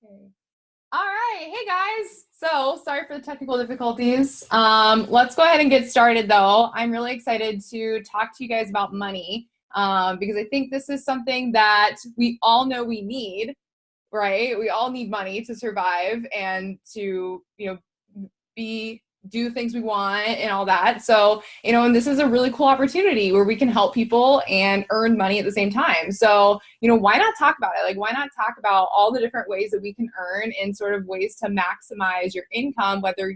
Okay. All right. Hey guys. So sorry for the technical difficulties. Let's go ahead and get started though. I'm really excited to talk to you guys about money because I think this is something that we all know we need, right? We all need money to survive and to, do things we want and all that. So, and this is a really cool opportunity where we can help people and earn money at the same time. So, why not talk about it? Like, why not talk about all the different ways that we can earn and sort of ways to maximize your income, whether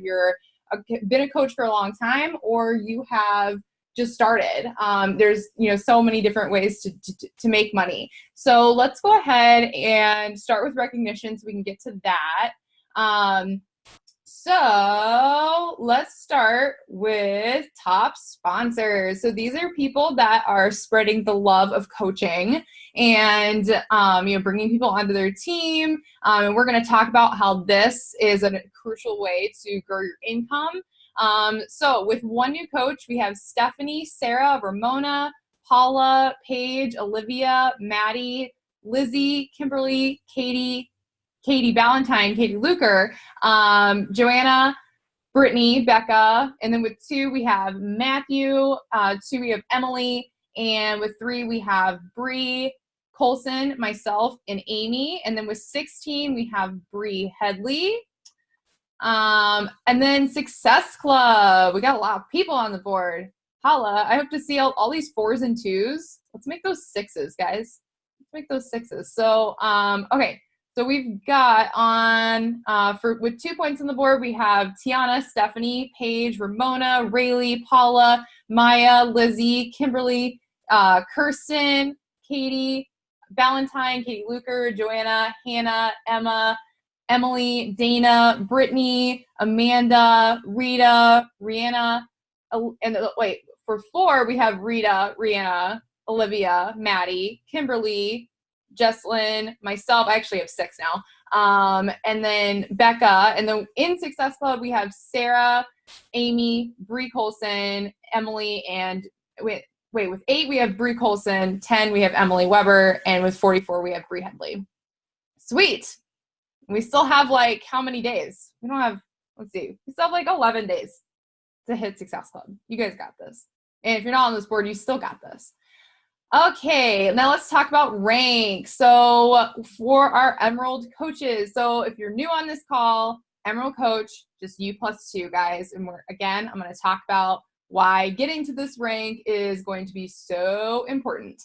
been a coach for a long time or you have just started. There's, so many different ways to make money. So let's go ahead and start with recognition so we can get to that. So let's start with top sponsors. So these are people that are spreading the love of coaching and, bringing people onto their team. And we're going to talk about how this is a crucial way to grow your income. So with one new coach, we have Stephanie, Sarah, Ramona, Paula, Paige, Olivia, Maddie, Lizzie, Kimberly, Katie Ballantyne, Katie Luker, Joanna, Brittany, Becca, and then with 2 we have Matthew, 2 we have Emily, and with 3 we have Bree, Colson, myself, and Amy, and then with 16 we have Bree Headley, and then Success Club. We got a lot of people on the board. Holla! I hope to see all these 4s and 2s. Let's make those 6s, guys. Let's make those 6s. So, okay. So we've got with 2 points on the board, we have Tiana, Stephanie, Paige, Ramona, Rayleigh, Paula, Maya, Lizzie, Kimberly, Kirsten, Katie, Ballantyne, Katie Luker, Joanna, Hannah, Emma, Emily, Dana, Brittany, Amanda, Rita, Rihanna, for 4, we have Rita, Rihanna, Olivia, Maddie, Kimberly, Jesslyn, myself. I actually have 6 now. And then Becca. And then in Success Club, we have Sarah, Amy, Bree Colson, Emily, and with 8, we have Bree Colson, 10, we have Emily Weber, and with 44, we have Bree Headley. Sweet. We still have how many days? We don't have, let's see, we still have 11 days to hit Success Club. You guys got this. And if you're not on this board, you still got this. Okay, now let's talk about rank. So for our Emerald coaches, so if you're new on this call, Emerald coach, just you +2 guys. And I'm going to talk about why getting to this rank is going to be so important.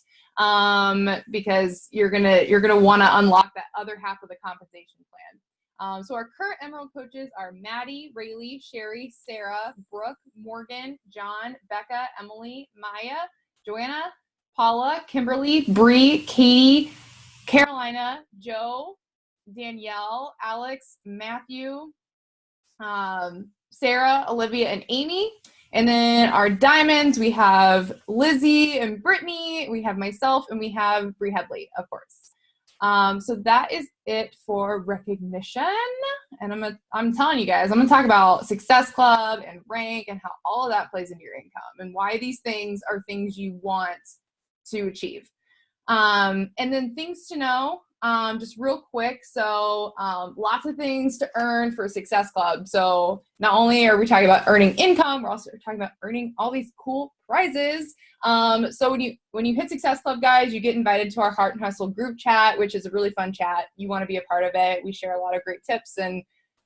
Because you're gonna want to unlock that other half of the compensation plan. So our current Emerald coaches are Maddie, Rayleigh, Sherry, Sarah, Brooke, Morgan, John, Becca, Emily, Maya, Joanna, Paula, Kimberly, Bree, Katie, Carolina, Joe, Danielle, Alex, Matthew, Sarah, Olivia, and Amy. And then our diamonds, we have Lizzie and Brittany, we have myself, and we have Bree Headley, of course. So that is it for recognition. And I'm telling you guys, I'm gonna talk about Success Club and rank and how all of that plays into your income and why these things are things you want to achieve. And then things to know, just real quick. So lots of things to earn for Success Club. So not only are we talking about earning income, we're also talking about earning all these cool prizes. So when you hit Success Club, guys, you get invited to our Heart and Hustle group chat, which is a really fun chat. You want to be a part of it. We share a lot of great tips and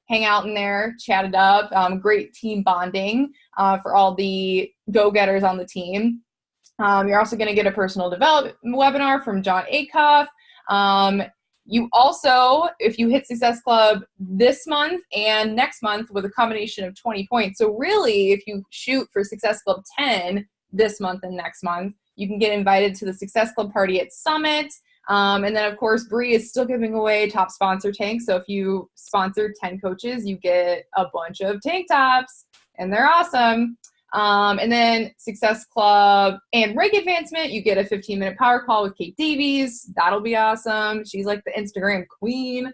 hang out in there, chat it up. Great team bonding for all the go-getters on the team. You're also going to get a personal development webinar from John Acuff. You also, if you hit Success Club this month and next month with a combination of 20 points, so really if you shoot for Success Club 10 this month and next month, you can get invited to the Success Club party at Summit. And then, of course, Bree is still giving away top sponsor tanks. So if you sponsor 10 coaches, you get a bunch of tank tops, and they're awesome. And then Success Club and Rank Advancement, you get a 15-minute power call with Kate Davies. That'll be awesome. She's like the Instagram queen.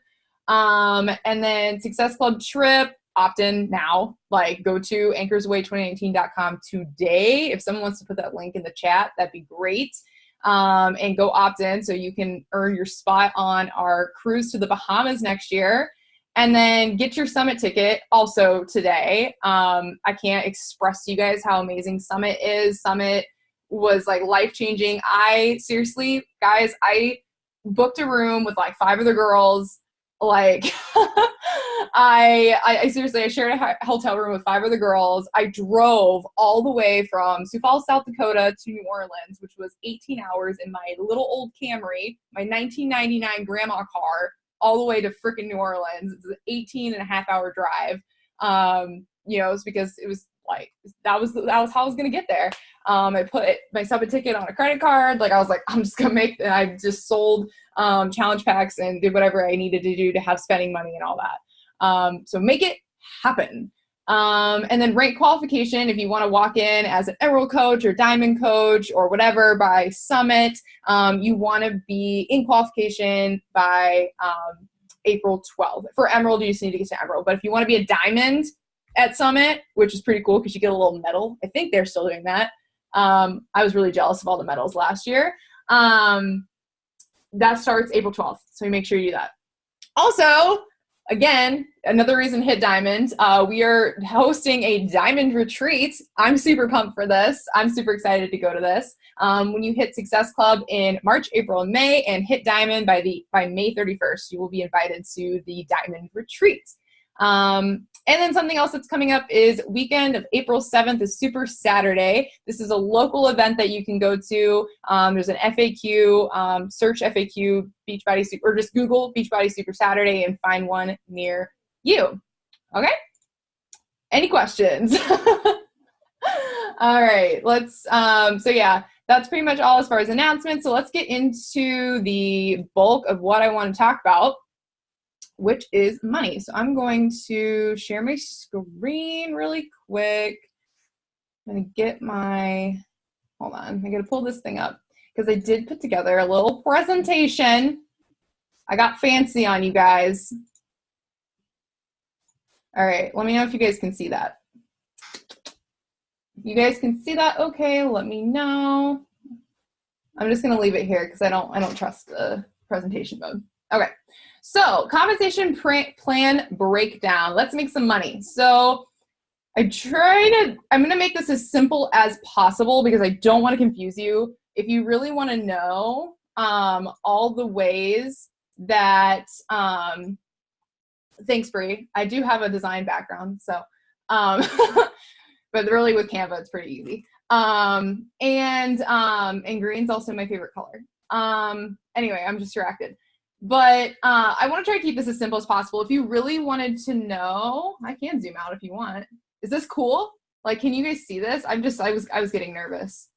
And then Success Club Trip, opt in now. Go to anchorsaway2019.com today. If someone wants to put that link in the chat, that'd be great. and go opt in so you can earn your spot on our cruise to the Bahamas next year. And then get your Summit ticket also today. I can't express to you guys how amazing Summit is. Summit was like life-changing. I seriously, guys, I booked a room with like 5 other girls. Like I seriously, I shared a hotel room with 5 other girls. I drove all the way from Sioux Falls, South Dakota to New Orleans, which was 18 hours in my little old Camry, my 1999 grandma car, all the way to freaking New Orleans. It's an 18 and a half hour drive. It's because it was like, that was how I was going to get there. I put my Summit ticket on a credit card. Like I was like, I'm just going to and I just sold challenge packs and did whatever I needed to do to have spending money and all that. So make it happen. And then rank qualification, if you want to walk in as an Emerald coach or Diamond coach or whatever by Summit, you want to be in qualification by April 12th. For Emerald, you just need to get to Emerald. But if you want to be a Diamond at Summit, which is pretty cool because you get a little medal. I think they're still doing that. I was really jealous of all the medals last year. That starts April 12th. So make sure you do that. Also, again, another reason to hit Diamond. We are hosting a Diamond retreat. I'm super pumped for this. I'm super excited to go to this. When you hit Success Club in March, April, and May, and hit Diamond by May 31st, you will be invited to the Diamond retreat. And then something else that's coming up is weekend of April 7th is Super Saturday. This is a local event that you can go to. There's an FAQ, search FAQ Beachbody Super, or just Google Beachbody Super Saturday and find one near you. Okay? Any questions? All right, so yeah, that's pretty much all as far as announcements. So let's get into the bulk of what I want to talk about, which is money. So I'm going to share my screen really quick. I'm going to get hold on. I got to pull this thing up because I did put together a little presentation. I got fancy on you guys. All right. Let me know if you guys can see that. If you guys can see that, okay, let me know. I'm just going to leave it here because I don't trust the presentation mode. Okay. So compensation plan breakdown. Let's make some money. So I'm going to make this as simple as possible because I don't want to confuse you. If you really want to know all the ways that, thanks, Bree. I do have a design background, so, but really with Canva, it's pretty easy. And green's also my favorite color. Anyway, I'm distracted. But I want to try to keep this as simple as possible. If you really wanted to know, I can zoom out if you want. Is this cool? Like, can you guys see this? I was getting nervous.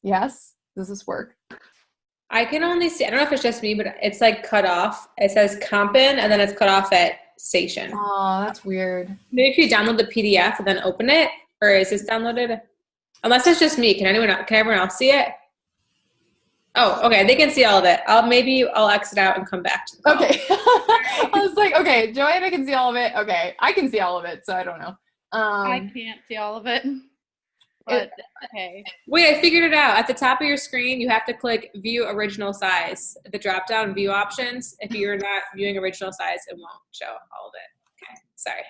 Yes? Does this work? I can only see, I don't know if it's just me, but it's like cut off. It says Compin and then it's cut off at Station. Oh, that's weird. Maybe if you download the PDF and then open it, or is this downloaded? Unless it's just me. Can everyone else see it? Oh, okay. They can see all of it. I'll exit out and come back to the call. Okay. I was like, okay, Joanna can see all of it. Okay. I can see all of it, so I don't know. I can't see all of it. But okay. Wait, I figured it out. At the top of your screen, you have to click View Original Size. The drop-down View Options. If you're not viewing original size, it won't show all of it. Okay. Sorry.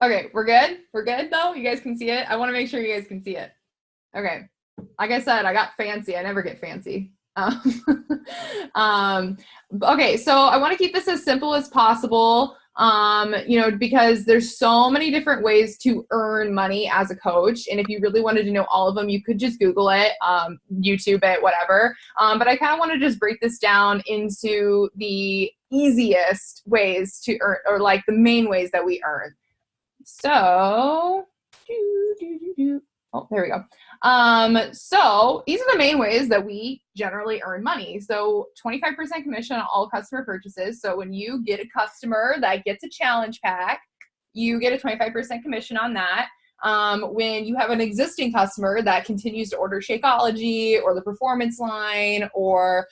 Okay. We're good? We're good, though? You guys can see it? I want to make sure you guys can see it. Okay. Like I said, I got fancy. I never get fancy. Okay, so I want to keep this as simple as possible, because there's so many different ways to earn money as a coach. And if you really wanted to know all of them, you could just Google it, YouTube it, whatever. But I kind of want to just break this down into the easiest ways to earn, or like the main ways that we earn. So, oh, there we go. So these are the main ways that we generally earn money. So 25% commission on all customer purchases. So when you get a customer that gets a challenge pack, you get a 25% commission on that. When you have an existing customer that continues to order Shakeology or the Performance line or,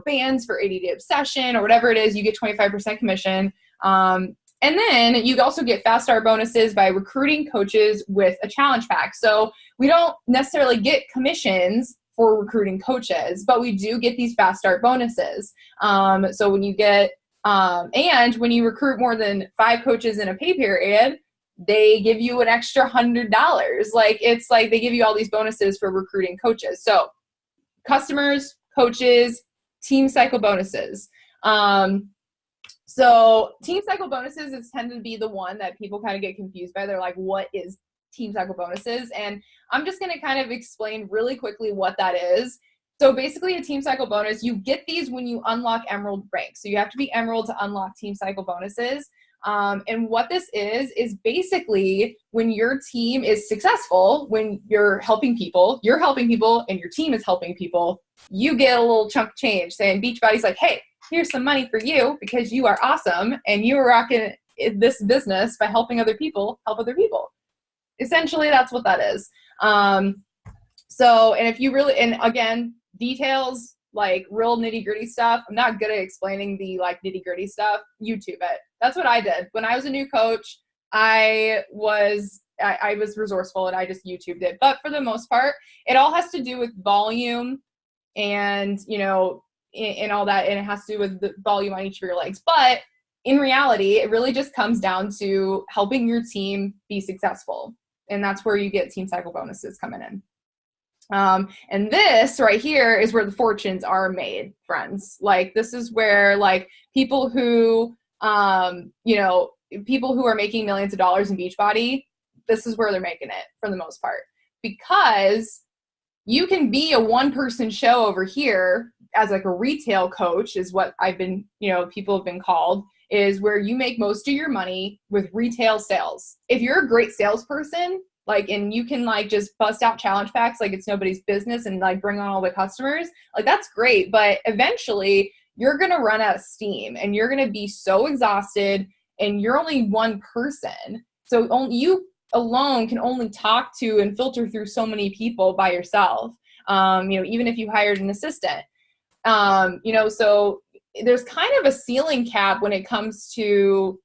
bands for 80-day obsession or whatever it is, you get 25% commission. And then you also get fast start bonuses by recruiting coaches with a challenge pack. So we don't necessarily get commissions for recruiting coaches, but we do get these fast start bonuses. So when you get, and when you recruit more than 5 coaches in a pay period, they give you an extra $100. Like, it's like they give you all these bonuses for recruiting coaches. So customers, coaches, team cycle bonuses. So team cycle bonuses is tend to be the one that people kind of get confused by. They're like, what is team cycle bonuses? And I'm just going to kind of explain really quickly what that is. So basically a team cycle bonus, you get these when you unlock Emerald rank. So you have to be Emerald to unlock team cycle bonuses. And what this is basically when your team is successful, when you're helping people, and your team is helping people, you get a little chunk of change saying Beachbody's like, hey, here's some money for you because you are awesome and you are rocking this business by helping other people help other people. Essentially, that's what that is. So, and if you really, and again, details, like real nitty gritty stuff, I'm not good at explaining the like nitty gritty stuff. YouTube it. That's what I did. When I was a new coach, I was resourceful and I just YouTubed it. But for the most part, it all has to do with volume and, you know, and all that. And it has to do with the volume on each of your legs. But in reality, it really just comes down to helping your team be successful. And that's where you get team cycle bonuses coming in. And this right here is where the fortunes are made, friends. Like, this is where like people who, you know, people who are making millions of dollars in Beachbody, this is where they're making it for the most part, because you can be a one-person show over here as like a retail coach is what I've been, you know, people have been called, is where you make most of your money with retail sales. If you're a great salesperson, like, and you can like just bust out challenge packs like it's nobody's business and like bring on all the customers, like that's great. But eventually you're going to run out of steam and you're going to be so exhausted and you're only one person. So only you alone can only talk to and filter through so many people by yourself. You know, even if you hired an assistant, you know, so there's kind of a ceiling cap when it comes to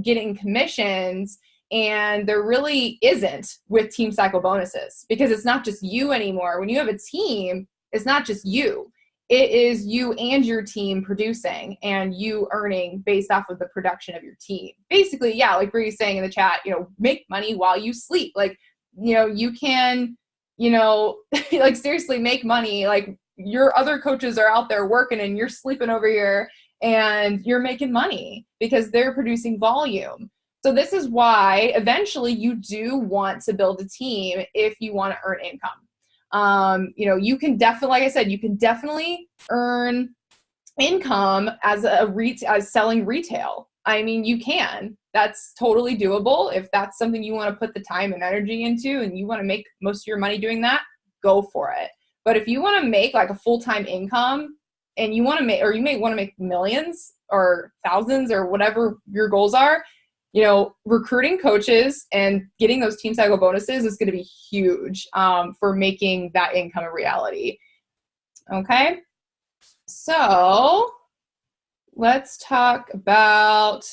getting commissions. And there really isn't with team cycle bonuses, because it's not just you anymore. When you have a team, it's not just you. It is you and your team producing and you earning based off of the production of your team. Basically, yeah, like Bree's saying in the chat, you know, make money while you sleep. Like, you know, you can, you know, like seriously make money. Like, your other coaches are out there working and you're sleeping over here and you're making money because they're producing volume. So this is why eventually you do want to build a team if you want to earn income. You know, you can definitely, like I said, you can definitely earn income as as selling retail. I mean, you can. That's totally doable. If that's something you want to put the time and energy into and you want to make most of your money doing that, go for it. But if you want to make like a full-time income and you want to make, or you may want to make millions or thousands or whatever your goals are, you know, recruiting coaches and getting those team cycle bonuses is going to be huge for making that income a reality. Okay. So let's talk about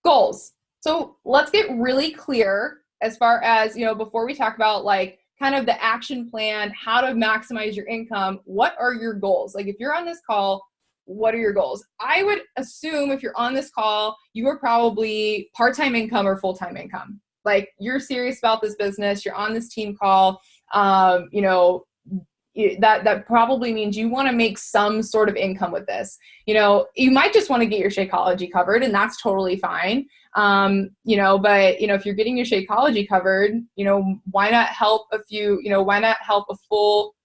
goals. So let's get really clear as far as, you know, before we talk about like kind of the action plan, how to maximize your income, what are your goals? Like, if you're on this call, what are your goals? I would assume if you're on this call, you are probably part-time income or full-time income. Like, you're serious about this business, you're on this team call, you know, that probably means you want to make some sort of income with this. You know, you might just want to get your Shakeology covered, and that's totally fine. You know, but, you know, if you're getting your Shakeology covered, you know, why not help a few, you know, why not help a full,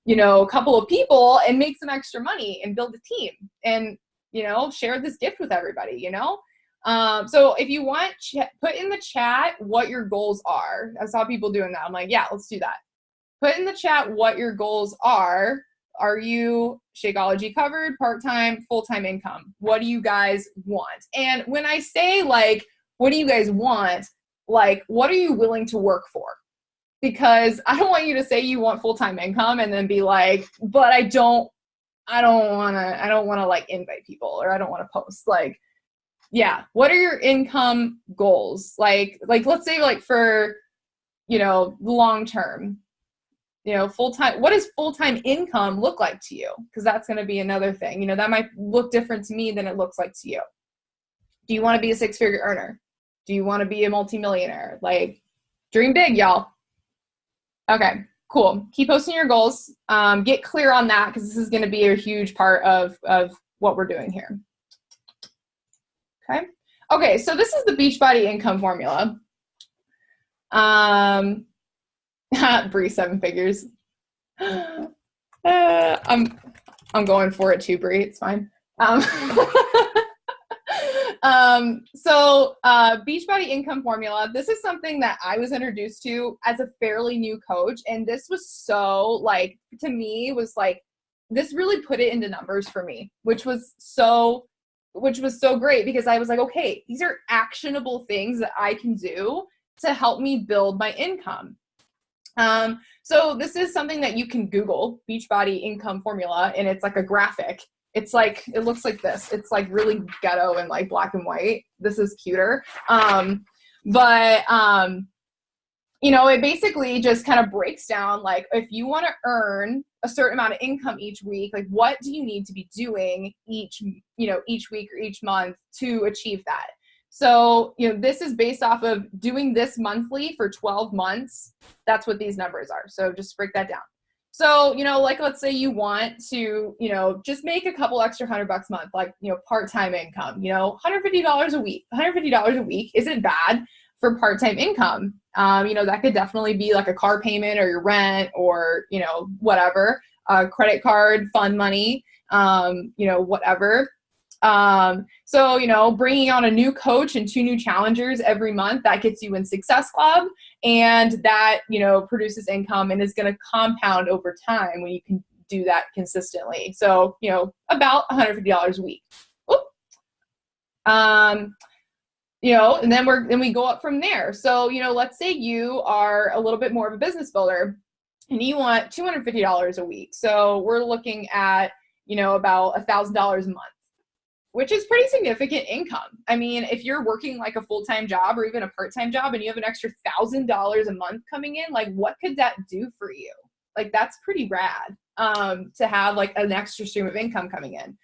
you know, a couple of people and make some extra money and build a team and, you know, share this gift with everybody, you know? So if you want, put in the chat what your goals are. I saw people doing that. I'm like, yeah, let's do that. Put in the chat what your goals are. Are you Shakeology covered, part-time, full-time income? What do you guys want? And when I say like, what do you guys want? Like, what are you willing to work for? Because I don't want you to say you want full-time income and then be like, but I don't want to like invite people, or I don't want to post. Like, yeah, what are your income goals? Like let's say like for, you know, long term, full-time, what does full-time income look like to you? Because that's going to be another thing. That might look different to me than it looks like to you. Do you want to be a 6-figure earner? Do you want to be a multimillionaire? Like, dream big, y'all. Okay, cool. Keep posting your goals. Get clear on that, because this is going to be a huge part of what we're doing here. Okay, so this is the Beachbody income formula. Bree, 7 figures. I'm going for it too, Bree. It's fine. Beachbody income formula. This is something that I was introduced to as a fairly new coach. And this was so to me was this really put it into numbers for me, which was so great, because I was like, okay, these are actionable things that I can do to help me build my income. So this is something that you can Google, Beachbody income formula, and it's like a graphic. It looks like this. It's really ghetto and black and white. This is cuter. It basically just kind of breaks down, if you want to earn a certain amount of income each week, what do you need to be doing each week or each month to achieve that? So, this is based off of doing this monthly for 12 months. That's what these numbers are. So just break that down. So, let's say you want to, just make a couple extra $100 a month, part-time income, $150 a week. $150 a week isn't bad for part-time income. That could definitely be a car payment or your rent or, whatever, credit card, fund money, whatever. Bringing on a new coach and 2 new challengers every month, that gets you in Success Club, and that, produces income and is going to compound over time when you can do that consistently. So, about $150 a week. Whoop. And then we go up from there. So, let's say you are a little bit more of a business builder and you want $250 a week. So we're looking at, about $1,000 a month, which is pretty significant income. I mean, if you're working a full-time job or even a part-time job and you have an extra $1,000 a month coming in, what could that do for you? That's pretty rad, to have an extra stream of income coming in,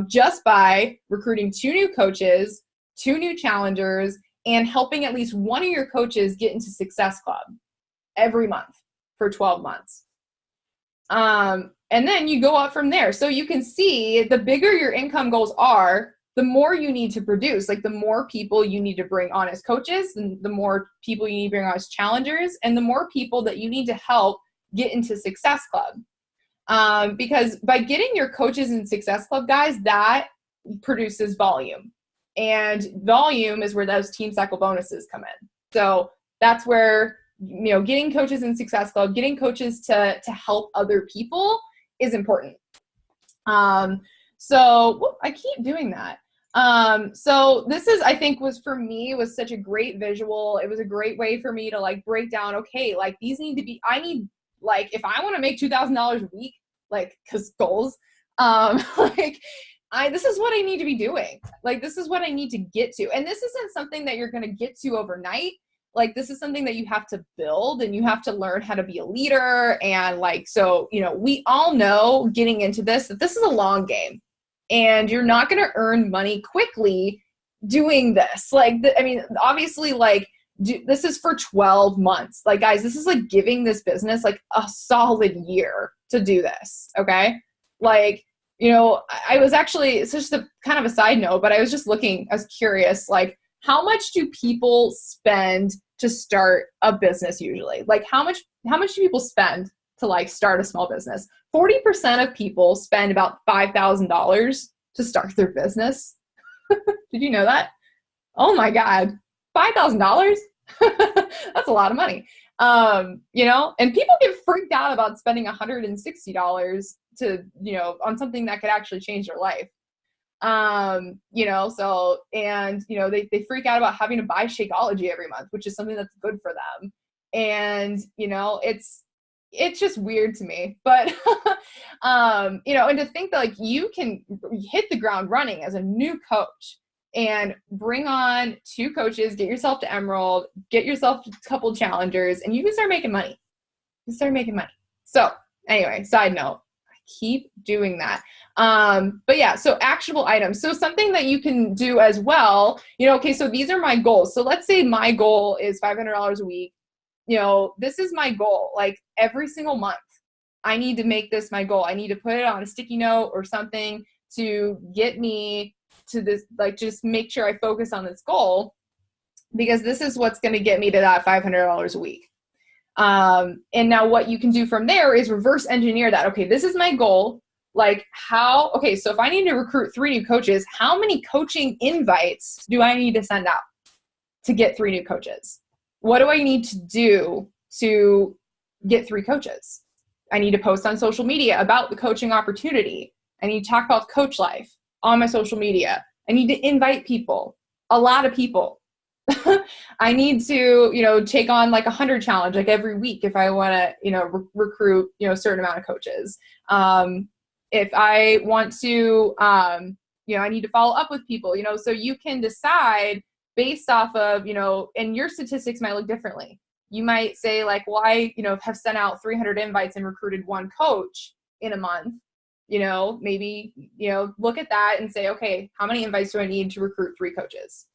just by recruiting 2 new coaches, 2 new challengers, and helping at least one of your coaches get into Success Club every month for 12 months. And then you go up from there. So you can see the bigger your income goals are, the more you need to produce. The more people you need to bring on as coaches, and the more people you need to bring on as challengers, and the more people that you need to help get into Success Club. Because by getting your coaches in Success Club, guys, that produces volume. And volume is where those team cycle bonuses come in. So that's where, getting coaches in Success Club, getting coaches to help other people is important. I keep doing that. So this is, I think was such a great visual. It was a great way for me to break down, okay, these need to be, if I want to make $2,000 a week, cause goals, this is what I need to be doing. This is what I need to get to. And this isn't something that you're going to get to overnight. This is something that you have to build, and you have to learn how to be a leader. And we all know getting into this, that this is a long game, and you're not going to earn money quickly doing this. Obviously, this is for 12 months. Guys, this is giving this business a solid year to do this. Okay. I was actually, it's just a kind of a side note, but I was just looking, I was curious, how much do people spend to start a business usually? How much do people spend to start a small business? 40% of people spend about $5,000 to start their business. Did you know that? Oh my God, $5,000? That's a lot of money. And people get freaked out about spending $160 to, on something that could actually change their life. They freak out about having to buy Shakeology every month, which is something that's good for them. And, it's just weird to me, but, and to think that you can hit the ground running as a new coach and bring on 2 coaches, get yourself to Emerald, get yourself a couple challengers, and you can start making money. start making money. So anyway, side note, I keep doing that. But yeah, so actionable items. So something that you can do as well, okay, so these are my goals. So let's say my goal is $500 a week. This is my goal. Like every single month, I need to make this my goal. I need to put it on a sticky note or something to get me to this, like just make sure I focus on this goal, because this is what's going to get me to that $500 a week. And now what you can do from there is reverse engineer that. Okay, this is my goal. Like so if I need to recruit 3 new coaches, how many coaching invites do I need to send out to get 3 new coaches? What do I need to do to get 3 coaches? I need to post on social media about the coaching opportunity. I need to talk about coach life on my social media. I need to invite people, a lot of people. I need to, take on like 100 challenge, like every week if I want to, recruit, a certain amount of coaches. If I want to, I need to follow up with people, so you can decide based off of, and your statistics might look differently. You might say like, well, I, have sent out 300 invites and recruited 1 coach in a month. Maybe, look at that and say, okay, how many invites do I need to recruit 3 coaches?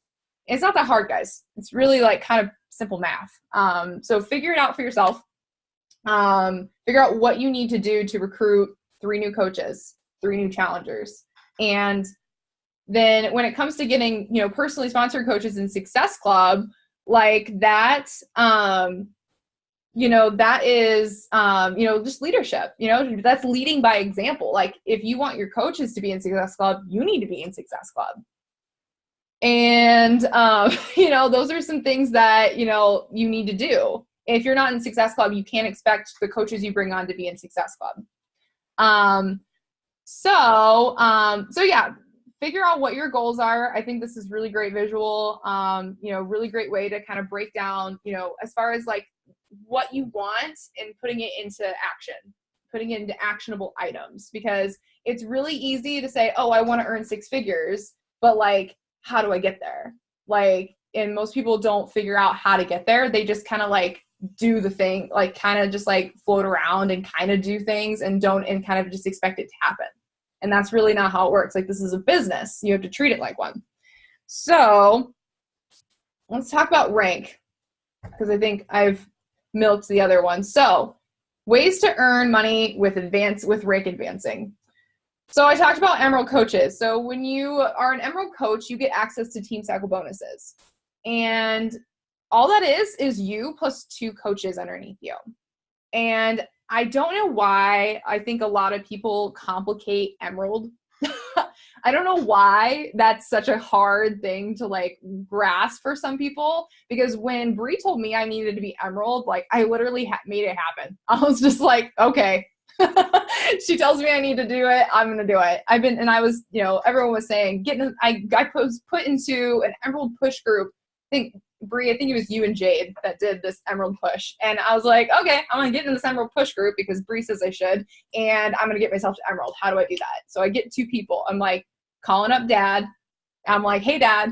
It's not that hard, guys. It's really like kind of simple math. So figure it out for yourself. Figure out what you need to do to recruit 3 new coaches, 3 new challengers. And then when it comes to getting, personally sponsored coaches in Success Club, like that, that is, just leadership, that's leading by example. Like if you want your coaches to be in Success Club, you need to be in Success Club. And, those are some things that, you need to do. If you're not in Success Club, you can't expect the coaches you bring on to be in Success Club. So yeah, figure out what your goals are. I think this is really great visual, really great way to kind of break down, as far as like what you want and putting it into action, putting it into actionable items, because it's really easy to say, oh, I want to earn 6 figures, but like, how do I get there? Like, and most people don't figure out how to get there. They just kind of like do the thing, like kind of just like float around and kind of do things and kind of just expect it to happen. And that's really not how it works. Like this is a business. You have to treat it like one. So let's talk about rank, because I think I've milked the other one. So ways to earn money with rank advancing. So I talked about Emerald coaches. So when you are an Emerald coach, you get access to team cycle bonuses. And all that is you plus 2 coaches underneath you. And I don't know why I think a lot of people complicate Emerald. I don't know why that's such a hard thing to like grasp for some people, because when Bree told me I needed to be Emerald, like I literally made it happen. I was just like, okay. She tells me I need to do it, I'm going to do it. Everyone was saying, I was put into an Emerald push group. I think it was you and Jade that did this Emerald push. And I was like, okay, I'm going to get in this Emerald push group because Bree says I should. And I'm going to get myself to Emerald. How do I do that? So I get 2 people. I'm like calling up Dad. I'm like, hey Dad,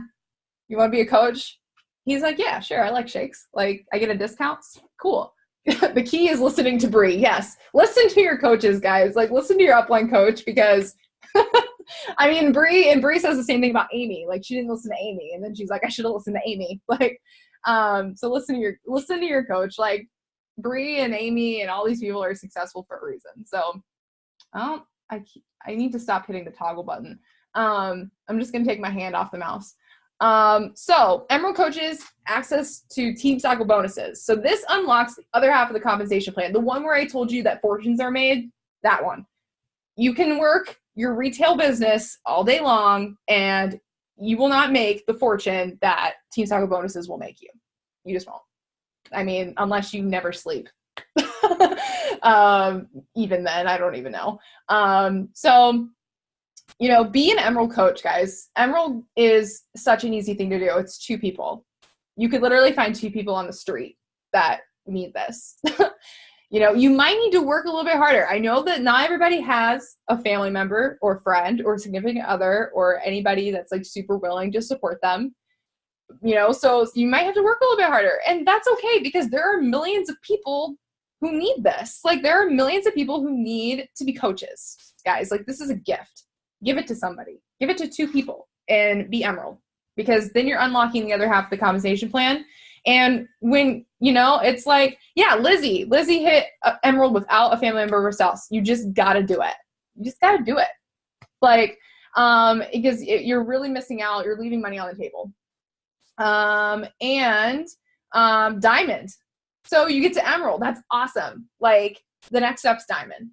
you want to be a coach? He's like, yeah, sure. I like shakes. Like I get a discount. Cool. The key is listening to Bree. Yes. Listen to your coaches, guys. Like listen to your upline coach, because I mean, Bree says the same thing about Amy. Like she didn't listen to Amy. And then she's like, I should have listened to Amy. Like, so listen to your coach. Like Bree and Amy and all these people are successful for a reason. So, I need to stop hitting the toggle button. I'm just going to take my hand off the mouse. So Emerald coaches access to team cycle bonuses. So this unlocks the other half of the compensation plan. The one where I told you that fortunes are made, that one. You can work your retail business all day long and you will not make the fortune that team cycle bonuses will make you. You just won't. I mean, unless you never sleep. Even then, I don't even know. So be an Emerald coach, guys. Emerald is such an easy thing to do. It's 2 people. You could literally find 2 people on the street that need this. You might need to work a little bit harder. I know that not everybody has a family member or friend or significant other or anybody that's like super willing to support them. So you might have to work a little bit harder, and that's okay, because there are millions of people who need this. Like, there are millions of people who need to be coaches, guys. Like, this is a gift. Give it to somebody. Give it to 2 people and be Emerald, because then you're unlocking the other half of the compensation plan. And when, it's like, yeah, Lizzie hit Emerald without a family member herself. You just got to do it. You just got to do it. Like, because you're really missing out. You're leaving money on the table. And Diamond. So you get to Emerald. That's awesome. Like, the next step's Diamond.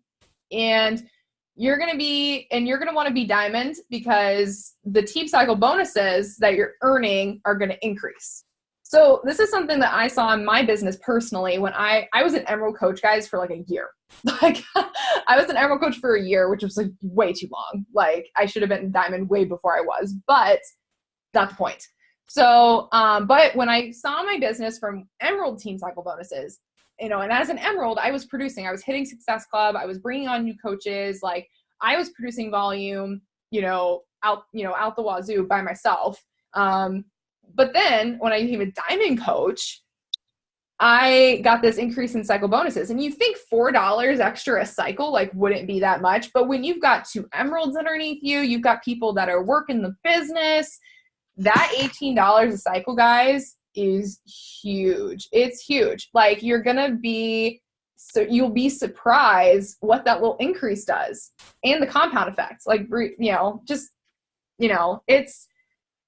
And you're going to want to be Diamond because the team cycle bonuses that you're earning are going to increase. So this is something that I saw in my business personally when I was an Emerald coach, guys, for like a year. Like, I was an Emerald coach for a year, which was like way too long. Like, I should have been Diamond way before I was, but not the point. So, but when I saw my business from Emerald team cycle bonuses, and as an Emerald, I was hitting Success Club. I was bringing on new coaches. Like, I was producing volume, out the wazoo by myself. But then when I became a Diamond coach, I got this increase in cycle bonuses. And you think $4 extra a cycle, like, wouldn't be that much. But when you've got 2 Emeralds underneath you, you've got people that are working the business, that $18 a cycle, guys, is huge. It's huge. Like, you'll be surprised what that little increase does, and the compound effect. Like,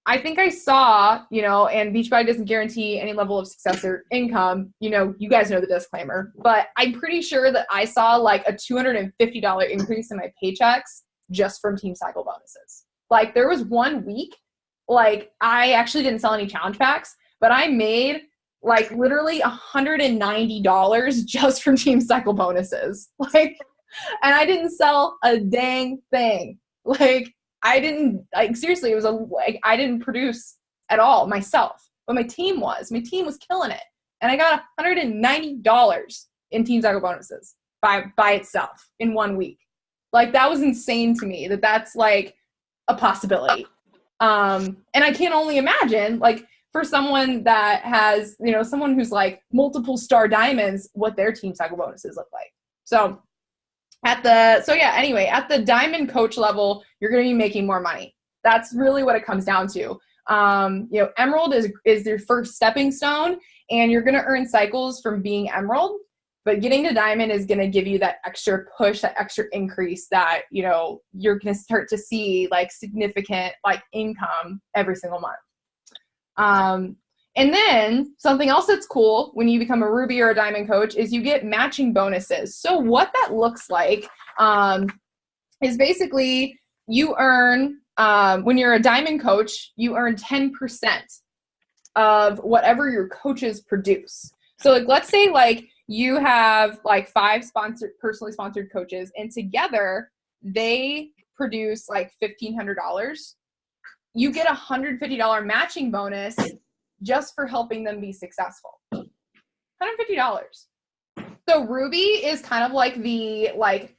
I think I saw, and Beachbody doesn't guarantee any level of success or income. You guys know the disclaimer, but I'm pretty sure that I saw like a $250 increase in my paychecks just from team cycle bonuses. Like, there was one week, like, I actually didn't sell any challenge packs, but I made like literally $190 just from team cycle bonuses. Like, and I didn't sell a dang thing. Like, seriously, it was I didn't produce at all myself, but my team was killing it. And I got $190 in team cycle bonuses by itself in 1 week. Like, that was insane to me that's like a possibility. And I can only imagine, like, for someone that has, someone who's like multiple star diamonds, what their team cycle bonuses look like. So at the Diamond coach level, you're going to be making more money. That's really what it comes down to. Emerald is your first stepping stone, and you're going to earn cycles from being Emerald, but getting to Diamond is going to give you that extra push, that extra increase that, you're going to start to see like significant like income every single month. And then something else that's cool when you become a Ruby or a Diamond coach is you get matching bonuses. So what that looks like is basically you earn, when you're a Diamond coach, you earn 10% of whatever your coaches produce. So like, let's say like you have like 5 personally sponsored coaches, and together they produce like $1,500. You get $150 matching bonus just for helping them be successful. $150. So Ruby is kind of like the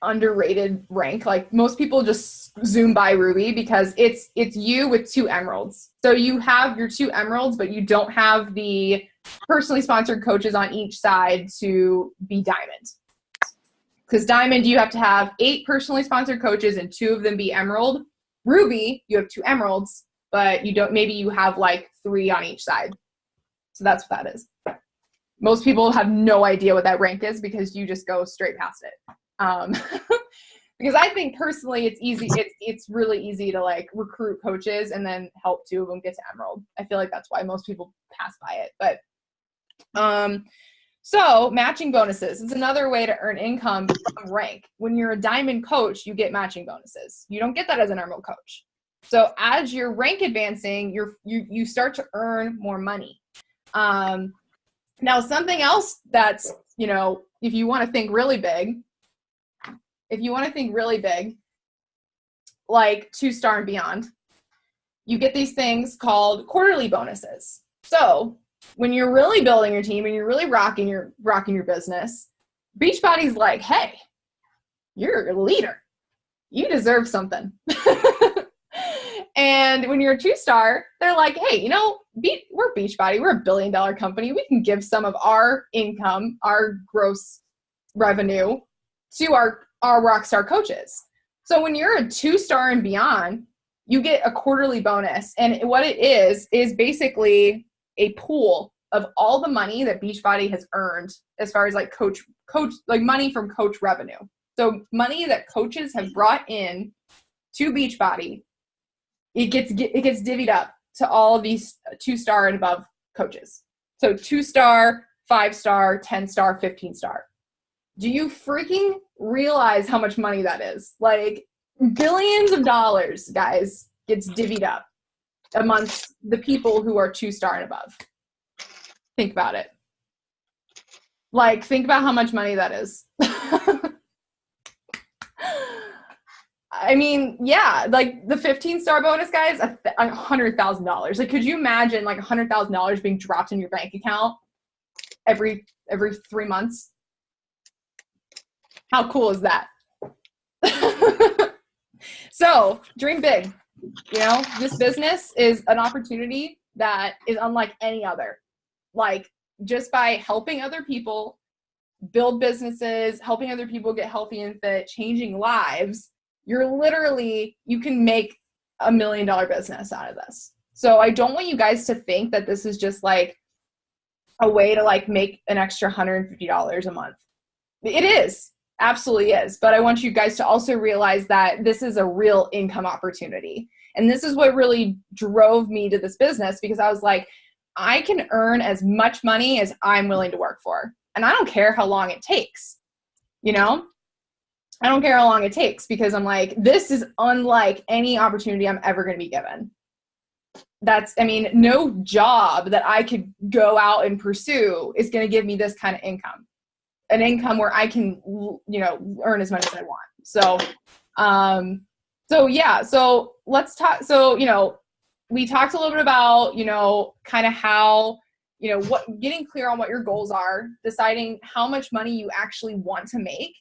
underrated rank. Like, most people just zoom by Ruby because it's you with 2 Emeralds. So you have your 2 Emeralds, but you don't have the personally sponsored coaches on each side to be Diamond. Because Diamond, you have to have 8 personally sponsored coaches and 2 of them be Emerald. Ruby, you have 2 Emeralds, but maybe you have like 3 on each side. So that's what that is. Most people have no idea what that rank is because you just go straight past it. Because I think personally it's easy. It's really easy to like recruit coaches and then help 2 of them get to Emerald. I feel like that's why most people pass by it. But so matching bonuses is another way to earn income from rank. When you're a Diamond coach, you get matching bonuses. You don't get that as an Emerald coach. So as your rank advancing, you start to earn more money. Now something else that's, if you want to think really big, like 2-star and beyond, you get these things called quarterly bonuses. So when you're really building your team and you're really rocking your business, Beachbody's like, hey, you're a leader. You deserve something. And when you're a 2-star, they're like, hey, we're Beachbody. We're $1 billion company. We can give some of our income, our gross revenue to our Rockstar coaches. So when you're a 2-star and beyond, you get a quarterly bonus. And what it is basically a pool of all the money that Beachbody has earned as far as like coach, like money from coach revenue. So money that coaches have brought in to Beachbody, it gets divvied up to all of these 2-star and above coaches. So 2-star, 5-star, 10-star, 15-star. Do you freaking realize how much money that is? Like billions of dollars, guys, gets divvied up amongst the people who are 2-star and above. Think about it. Like, think about how much money that is. I mean, yeah, like the 15-star bonus, guys, $100,000. Like, could you imagine like $100,000 being dropped in your bank account every 3 months? How cool is that? So dream big. You know, this business is an opportunity that is unlike any other. Like, just by helping other people build businesses, helping other people get healthy and fit, changing lives, you can make $1 million business out of this. So I don't want you guys to think that this is just like a way to like make an extra $150 a month. It is. Absolutely is. But I want you guys to also realize that this is a real income opportunity. And this is what really drove me to this business, because I was like, I can earn as much money as I'm willing to work for. And I don't care how long it takes, you know? I don't care how long it takes, because I'm like, this is unlike any opportunity I'm ever going to be given. No job that I could go out and pursue is going to give me this kind of income. An income where I can, you know, earn as much as I want. So let's talk. So, you know, we talked a little bit about, you know, kind of how, you know, getting clear on what your goals are, deciding how much money you actually want to make,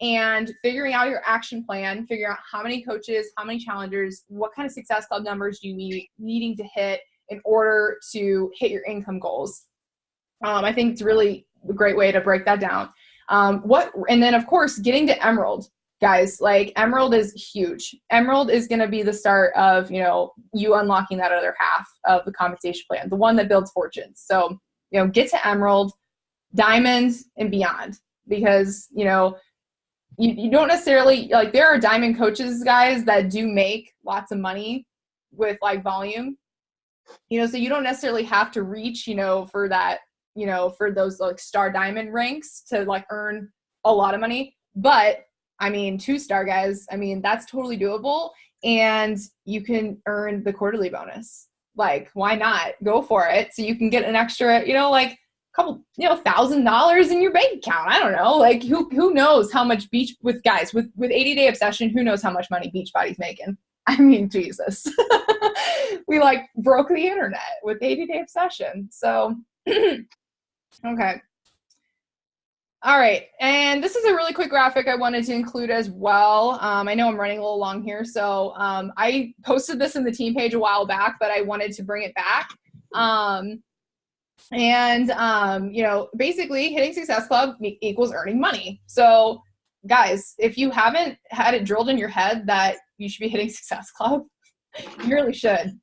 and figuring out your action plan, figuring out how many coaches, how many challengers, what kind of Success Club numbers do you needing to hit in order to hit your income goals. I think it's really a great way to break that down. And then of course, getting to Emerald, guys, like Emerald is huge. Emerald is going to be the start of, you know, you unlocking that other half of the compensation plan, the one that builds fortunes. So, you know, get to Emerald, Diamond, and beyond, because, you know, you don't necessarily, like, there are diamond coaches, guys, that do make lots of money with like volume, you know, so you don't necessarily have to reach, you know, for that, you know, for those like star diamond ranks to like earn a lot of money. But I mean, 2-star, guys, I mean, that's totally doable, and you can earn the quarterly bonus. Like, why not go for it? So you can get an extra, you know, like couple, you know, $1,000 in your bank account. I don't know. Like, who knows how much with 80-day obsession, who knows how much money Beachbody's making? I mean, Jesus. We like broke the internet with 80-day obsession. So, okay. All right. And this is a really quick graphic I wanted to include as well. I know I'm running a little long here. So I posted this in the team page a while back, but I wanted to bring it back. You know, basically hitting Success Club equals earning money. So guys, if you haven't had it drilled in your head that you should be hitting Success Club, you really should,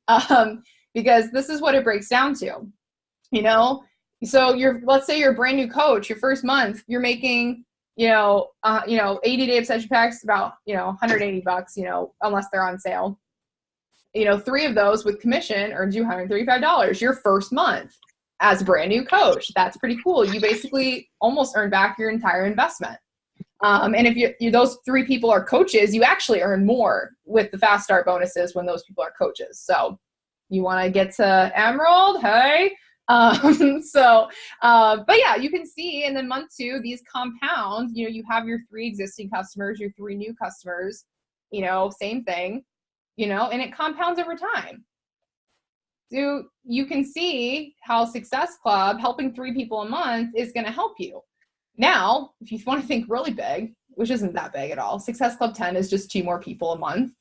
because this is what it breaks down to, you know? So let's say you're a brand new coach, your first month, you're making, 80-day obsession packs about, $180, unless they're on sale. 3 of those with commission earns you $135 your first month as a brand new coach. That's pretty cool. You basically almost earn back your entire investment. And if those 3 people are coaches, you actually earn more with the fast start bonuses when those people are coaches. So you want to get to Emerald, hey? But yeah, you can see in the month 2, these compound, you have your 3 existing customers, your 3 new customers, same thing, and it compounds over time. So you can see how Success Club, helping 3 people a month, is going to help you. Now, if you want to think really big, which isn't that big at all, Success Club 10 is just 2 more people a month.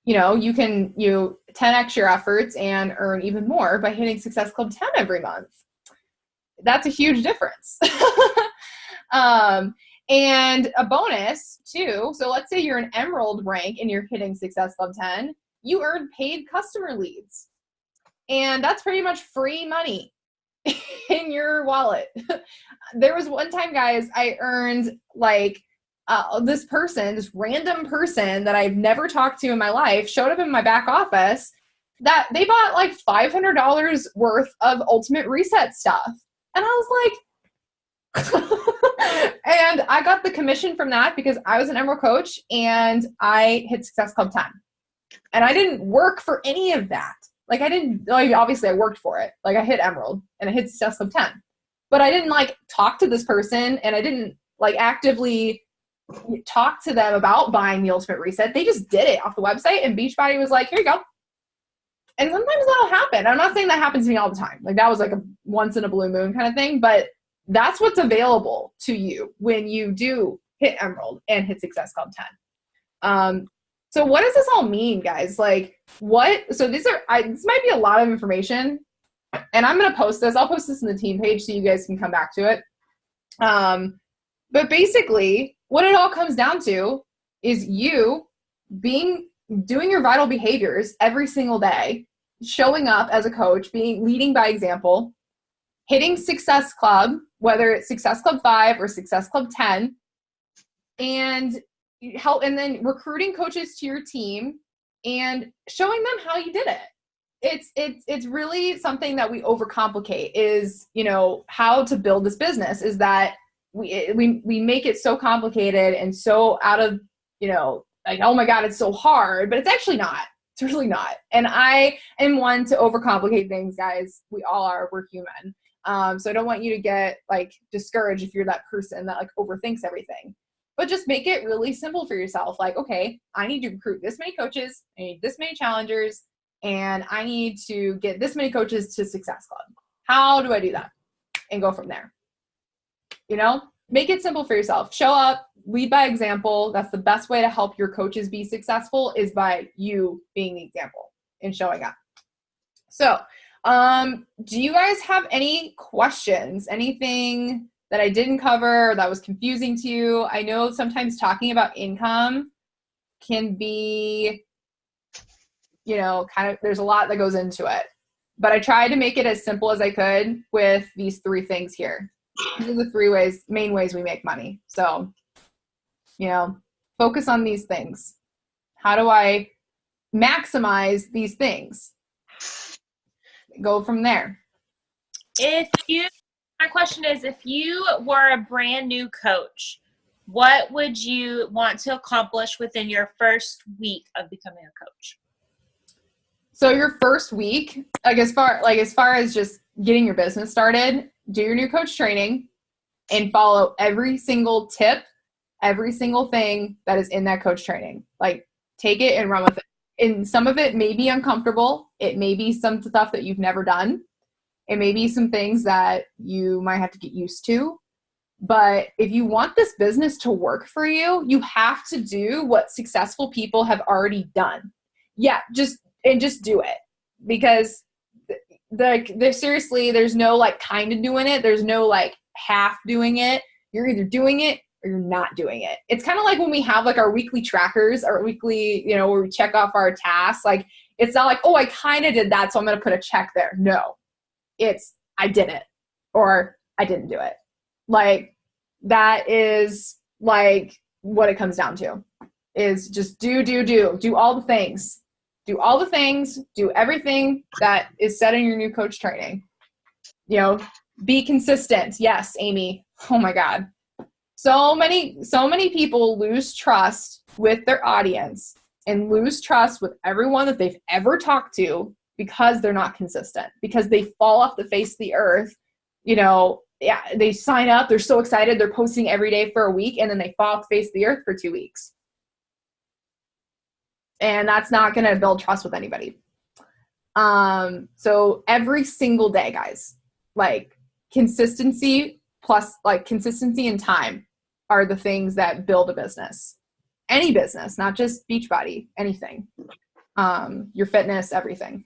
You can 10x your efforts and earn even more by hitting Success Club 10 every month. That's a huge difference. And a bonus too. So let's say you're an Emerald rank and you're hitting Success Club 10, you earn paid customer leads. And that's pretty much free money in your wallet. There was one time, guys, I earned like this random person that I've never talked to in my life showed up in my back office that they bought like $500 worth of Ultimate Reset stuff. And I was like, and I got the commission from that because I was an Emerald coach and I hit Success Club 10. And I didn't work for any of that. Like obviously I worked for it. Like I hit Emerald and I hit Success Club 10. But I didn't like talk to this person and I didn't like actively talk to them about buying the Ultimate Reset. They just did it off the website and Beachbody was like, here you go. And sometimes that'll happen. I'm not saying that happens to me all the time. Like that was like a once in a blue moon kind of thing, but that's what's available to you when you do hit Emerald and hit Success Club 10. So what does this all mean, guys? Like so this might be a lot of information and I'm going to post this. I'll post this in the team page so you guys can come back to it. But basically what it all comes down to is you doing your vital behaviors every single day, showing up as a coach, leading by example, hitting Success Club, whether it's Success Club 5 or Success Club 10, and then recruiting coaches to your team and showing them how you did it. It's really something that we overcomplicate is, how to build this business is that we make it so complicated and so out of, like, oh my God, it's so hard, but it's actually not. It's really not. And I am one to overcomplicate things, guys. We all are. We're human. So I don't want you to get like discouraged if you're that person that like overthinks everything, but just make it really simple for yourself. Like, okay, I need to recruit this many coaches, I need this many challengers, and I need to get this many coaches to Success Club. How do I do that? And go from there. Make it simple for yourself. Show up, lead by example. That's the best way to help your coaches be successful is by you being the example and showing up. So, do you guys have any questions? Anything that I didn't cover or that was confusing to you? I know sometimes talking about income can be, there's a lot that goes into it, but I tried to make it as simple as I could with these 3 things here. These are the main ways we make money. So, focus on these things. How do I maximize these things? Go from there. My question is, if you were a brand new coach, what would you want to accomplish within your first week of becoming a coach? So your first week, as far as just getting your business started, do your new coach training and follow every single tip, every single thing that is in that coach training. Like, take it and run with it. And some of it may be uncomfortable. It may be some stuff that you've never done. It may be some things that you might have to get used to. But if you want this business to work for you, you have to do what successful people have already done. Yeah, just do it. Because seriously, there's no like kind of doing it. There's no like half doing it. You're either doing it or you're not doing it. It's kind of like when we have like our weekly trackers, our weekly, where we check off our tasks. Like, it's not like, oh, I kind of did that, so I'm going to put a check there. No, it's I did it or I didn't do it. Like, that is like what it comes down to is just do all the things. Do all the things, do everything that is said in your new coach training. Be consistent. Yes, Amy. Oh my God. So many people lose trust with their audience and lose trust with everyone that they've ever talked to because they're not consistent, because they fall off the face of the earth. They sign up, they're so excited, they're posting every day for a week, and then they fall off the face of the earth for 2 weeks. And that's not going to build trust with anybody. So every single day, guys, like consistency and time are the things that build a business. Any business, not just Beachbody, anything. Your fitness, everything.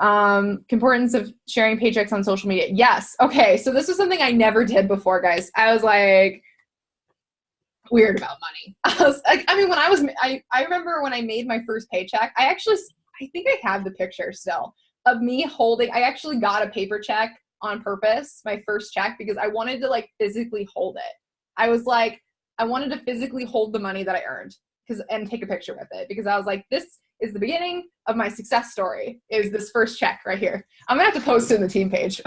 Importance of sharing paychecks on social media. Yes. Okay. So this was something I never did before, guys. I was like, weird about money. I remember when I made my first paycheck, I think I have the picture still of me holding, I actually got a paper check on purpose, my first check, because I wanted to like physically hold it. I was like, I wanted to physically hold the money that I earned and take a picture with it, because I was like, this is the beginning of my success story, is this first check right here. I'm gonna have to post it in the team page.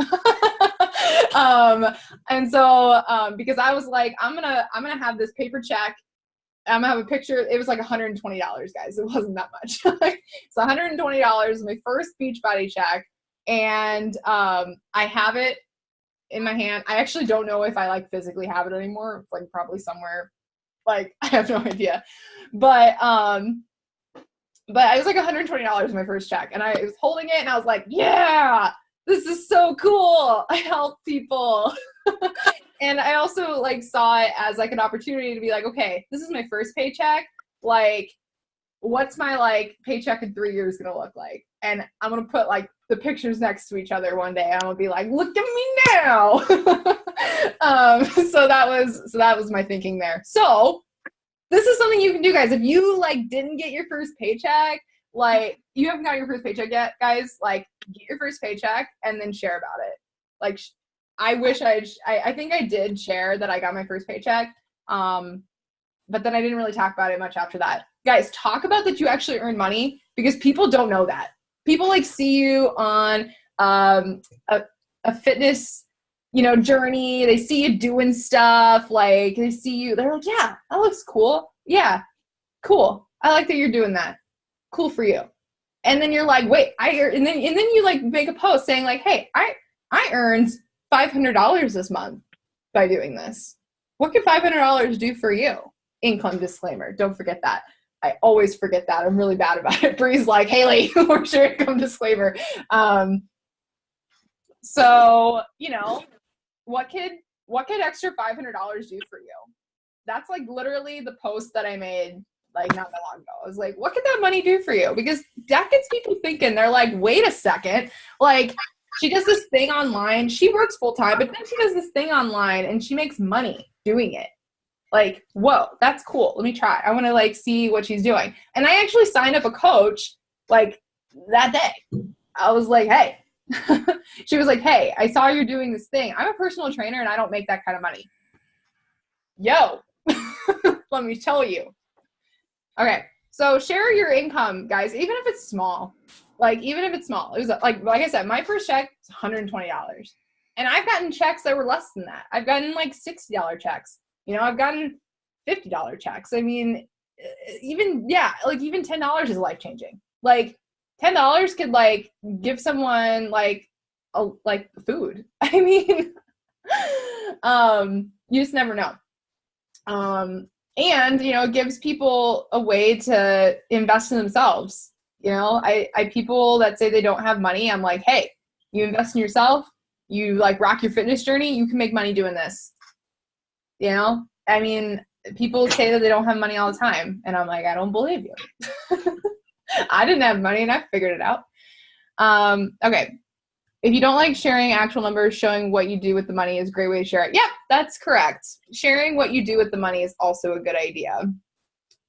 And so because I was like, I'm gonna have this paper check. I'm gonna have a picture. It was like $120, guys. It wasn't that much. It's $120, my first Beachbody check, and I have it in my hand. I actually don't know if I like physically have it anymore. It's like probably somewhere, like I have no idea. But I was like $120 my first check, and I was holding it, and I was like, yeah, this is so cool. I help people. And I also like saw it as like an opportunity to be like, okay, this is my first paycheck. Like, what's my like paycheck in 3 years gonna look like? And I'm gonna put like the pictures next to each other one day. I'm gonna be like, look at me now. So that was my thinking there. So this is something you can do, guys. If you like didn't get your first paycheck, like you haven't got your first paycheck yet, guys, like get your first paycheck and then share about it. Like I wish I think I did share that I got my first paycheck. But then I didn't really talk about it much after that. Guys, talk about that you actually earn money, because people don't know that. People like see you on a fitness, journey. They see you doing stuff. Like they see you, they're like, yeah, that looks cool. Yeah, cool. I like that you're doing that. Cool for you. And then you're like, wait, and then you like make a post saying like, hey, I earned $500 this month by doing this. What can $500 do for you? Income disclaimer. Don't forget that. I always forget that. I'm really bad about it. Bree's like, Haley, where's your income disclaimer? So, what could extra $500 do for you? That's like literally the post that I made like not that long ago. I was like, what could that money do for you? Because that gets people thinking. They're like, wait a second. Like, she does this thing online. She works full time, but then she does this thing online and she makes money doing it. Like, whoa, that's cool. Let me try. I want to like see what she's doing. And I actually signed up a coach like that day. I was like, hey, she was like, hey, I saw you're doing this thing. I'm a personal trainer and I don't make that kind of money. Yo, let me tell you. Okay. So share your income, guys, even if it's small. Like, even if it's small. It was like I said, my first check was $120. And I've gotten checks that were less than that. I've gotten like $60 checks. I've gotten $50 checks. I mean, even $10 is life-changing. Like, $10 could like give someone like food. I mean, you just never know. And, it gives people a way to invest in themselves. I people that say they don't have money, I'm like, hey, you invest in yourself, you like rock your fitness journey, you can make money doing this. I mean, people say that they don't have money all the time, and I'm like, I don't believe you. I didn't have money and I figured it out. Okay. If you don't like sharing actual numbers, showing what you do with the money is a great way to share it. Yep, that's correct. Sharing what you do with the money is also a good idea,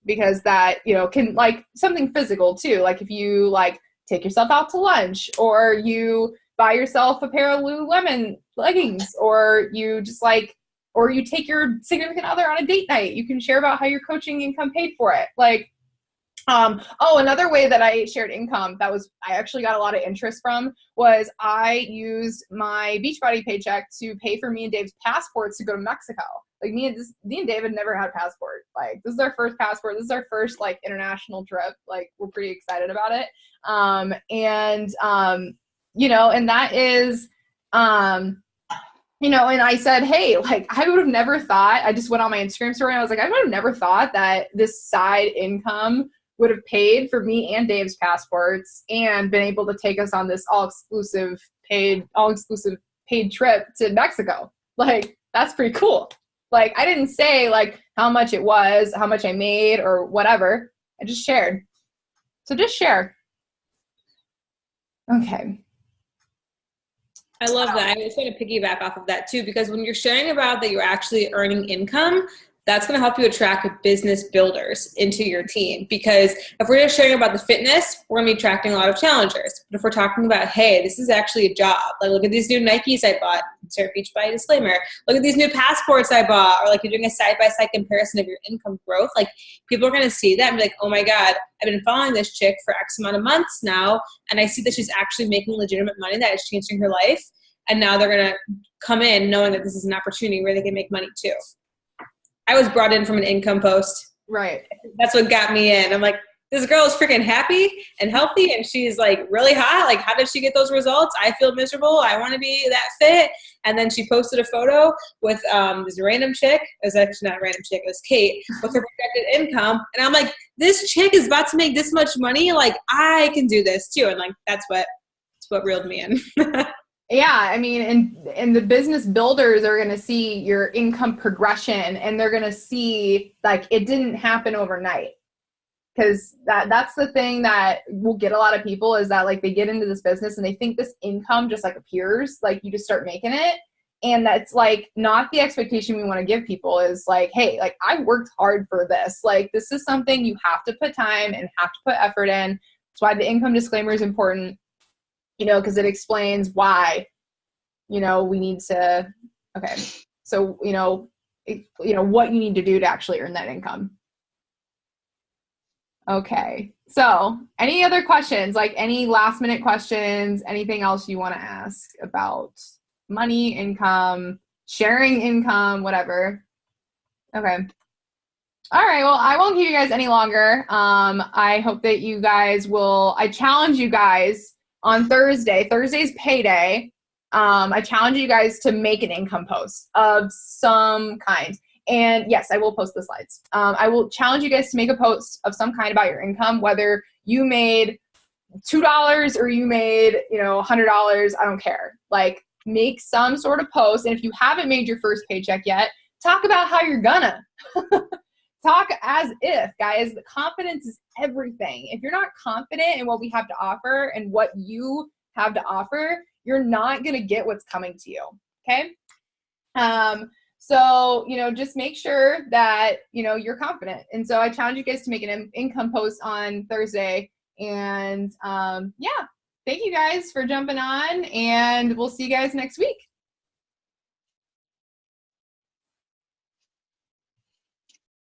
because that, can like something physical too. Like if you like take yourself out to lunch, or you buy yourself a pair of Lululemon leggings, or you just like, or you take your significant other on a date night, you can share about how your coaching income paid for it. Like, another way that I shared income I actually got a lot of interest from was I used my Beachbody paycheck to pay for me and Dave's passports to go to Mexico. Like me and David never had a passport. Like this is our first passport. This is our first like international trip. Like we're pretty excited about it. And that is, and I said, hey, like I would have never thought, I just went on my Instagram story and I was like, I would have never thought that this side income would have paid for me and Dave's passports and been able to take us on this all-exclusive paid trip to Mexico. Like, that's pretty cool. Like, I didn't say like how much it was, how much I made or whatever. I just shared. So just share. Okay. I love that. I just want to piggyback off of that too, because when you're sharing about that you're actually earning income, that's going to help you attract business builders into your team. Because if we're just sharing about the fitness, we're going to be attracting a lot of challengers. But if we're talking about, hey, this is actually a job, like look at these new Nikes I bought, insert Beachbody disclaimer, look at these new passports I bought, or like you're doing a side-by-side comparison of your income growth, like people are going to see that and be like, oh my God, I've been following this chick for X amount of months now, and I see that she's actually making legitimate money that is changing her life. And now they're going to come in knowing that this is an opportunity where they can make money too. I was brought in from an income post. Right. That's what got me in. I'm like, this girl is freaking happy and healthy, and she's like really hot. Like, how did she get those results? I feel miserable. I want to be that fit. And then she posted a photo with this random chick. It was actually not a random chick. It was Kate with her projected income. And I'm like, this chick is about to make this much money. Like, I can do this too. And like, that's what reeled me in. Yeah, I mean, and the business builders are going to see your income progression, and they're going to see like it didn't happen overnight. Because that's the thing that will get a lot of people is that like they get into this business and they think this income just like appears, like you just start making it. And that's like not the expectation we want to give people is like, hey, like I worked hard for this. Like this is something you have to put time and have to put effort in. That's why the income disclaimer is important. You know, because it explains why, you know, we need to, okay. So, you know, what you need to do to actually earn that income. Okay. So any other questions, like any last minute questions, anything else you want to ask about money, income, sharing income, whatever. Okay. All right. Well, I won't keep you guys any longer. I hope that you guys I challenge you guys on Thursday. Thursday's payday. I challenge you guys to make an income post of some kind. And yes, I will post the slides. I will challenge you guys to make a post of some kind about your income, whether you made $2 or you made, $100. I don't care. Like make some sort of post. And if you haven't made your first paycheck yet, talk about how you're gonna. Talk as if, guys. The confidence is everything. If you're not confident in what we have to offer and what you have to offer, you're not going to get what's coming to you. Okay. So, just make sure that, you're confident. And so I challenge you guys to make an income post on Thursday. And yeah, thank you guys for jumping on, and we'll see you guys next week.